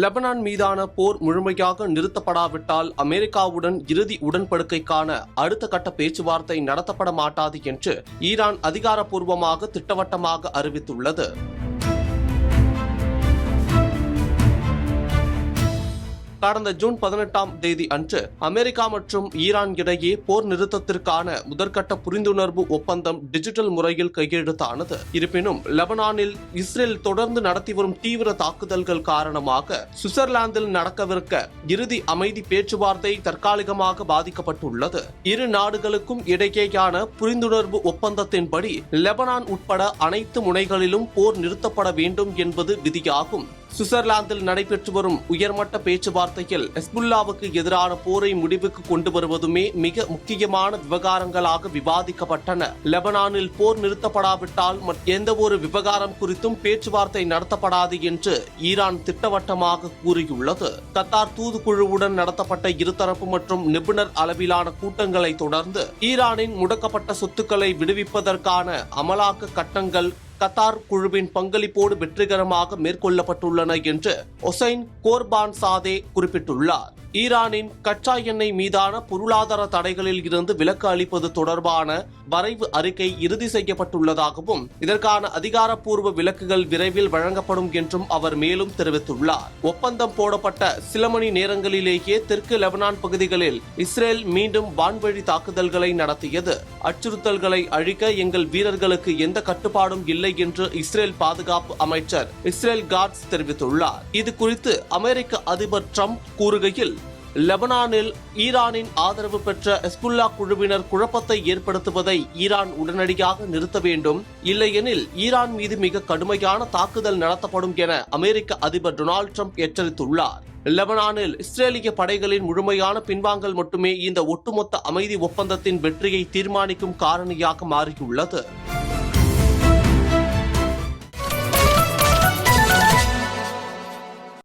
Lebanon மீதான போர் முழுமையாக நிறுத்தப்படாவிட்டால் அமெரிக்காவுடன் இறுதி உடன்படிக்கைக்கான அடுத்த கட்ட பேச்சுவார்த்தை நடத்தப்பட மாட்டாது என்று ஈரான் அதிகாரப்பூர்வமாக திட்டவட்டமாக அறிவித்துள்ளது. கடந்த ஜூன் 18ஆம் தேதி அன்று அமெரிக்கா மற்றும் ஈரான் இடையே போர் நிறுத்தத்திற்கான முதற்கட்ட புரிந்துணர்வு ஒப்பந்தம் டிஜிட்டல் முறையில் கையெழுத்தானது. இருப்பினும் லெபனானில் இஸ்ரேல் தொடர்ந்து நடத்தி வரும் தீவிர தாக்குதல்கள் காரணமாக சுவிட்சர்லாந்தில் நடக்கவிருக்க இறுதி அமைதி பேச்சுவார்த்தை தற்காலிகமாக பாதிக்கப்பட்டுள்ளது. இரு நாடுகளுக்கும் இடையேயான புரிந்துணர்வு ஒப்பந்தத்தின்படி லெபனான் உட்பட அனைத்து முனைகளிலும் போர் நிறுத்தப்பட வேண்டும் என்பது விதியாகும். சுவிட்சர்லாந்தில் நடைபெற்று வரும் உயர்மட்ட பேச்சுவார்த்தையில் ஹெஸ்புல்லாவுக்கு எதிரான போரை முடிவுக்கு கொண்டு வருவதுமே மிக முக்கியமான விவகாரங்களாக விவாதிக்கப்பட்டன. லெபனானில் போர் நிறுத்தப்படாவிட்டால் எந்த ஒரு விவகாரம் குறித்தும் பேச்சுவார்த்தை நடத்தப்படாது என்று ஈரான் திட்டவட்டமாக கூறியுள்ளது. கத்தார் தூதுக்குழுவுடன் நடத்தப்பட்ட இருதரப்பு மற்றும் நிபுணர் அளவிலான கூட்டங்களை தொடர்ந்து ஈரானின் முடக்கப்பட்ட சொத்துக்களை விடுவிப்பதற்கான அமலாக்க கட்டங்கள் கத்தார் குழுவின் பங்களிப்போடு வெற்றிகரமாக மேற்கொள்ளப்பட்டுள்ளன என்று ஹொசைன் கோர்பான்சாதே குறிப்பிட்டுள்ளார். ஈரானின் கச்சா எண்ணெய் மீதான பொருளாதார தடைகளில் இருந்து விலக்கு அளிப்பது தொடர்பான வரைவு அறிக்கை இறுதி செய்யப்பட்டுள்ளதாகவும் இதற்கான அதிகாரப்பூர்வ விலக்குகள் விரைவில் வழங்கப்படும் என்றும் அவர் மேலும் தெரிவித்துள்ளார். ஒப்பந்தம் போடப்பட்ட சில மணி நேரங்களிலேயே தெற்கு லெபனான் பகுதிகளில் இஸ்ரேல் மீண்டும் வான்வழி தாக்குதல்களை நடத்தியது. அச்சுறுத்தல்களை அழிக்க எங்கள் வீரர்களுக்கு எந்த கட்டுப்பாடும் இல்லை என்று இஸ்ரேல் பாதுகாப்பு அமைச்சர் இஸ்ரேல் காட்ஸ் தெரிவித்துள்ளார். இது குறித்து அமெரிக்க அதிபர் ட்ரம்ப் கூறுகையில், லெபனானில் ஈரானின் ஆதரவு பெற்ற ஹெஸ்புல்லா குழுவினர் குழப்பத்தை ஏற்படுத்துவதை ஈரான் உடனடியாக நிறுத்த வேண்டும், இல்லையெனில் ஈரான் மீது மிக கடுமையான தாக்குதல் நடத்தப்படும் என அமெரிக்க அதிபர் டொனால்டு ட்ரம்ப் எச்சரித்துள்ளார். லெபனானில் இஸ்ரேலிய படைகளின் முழுமையான பின்வாங்கல் மட்டுமே இந்த ஒட்டுமொத்த அமைதி ஒப்பந்தத்தின் வெற்றியை தீர்மானிக்கும் காரணியாக மாறியுள்ளது.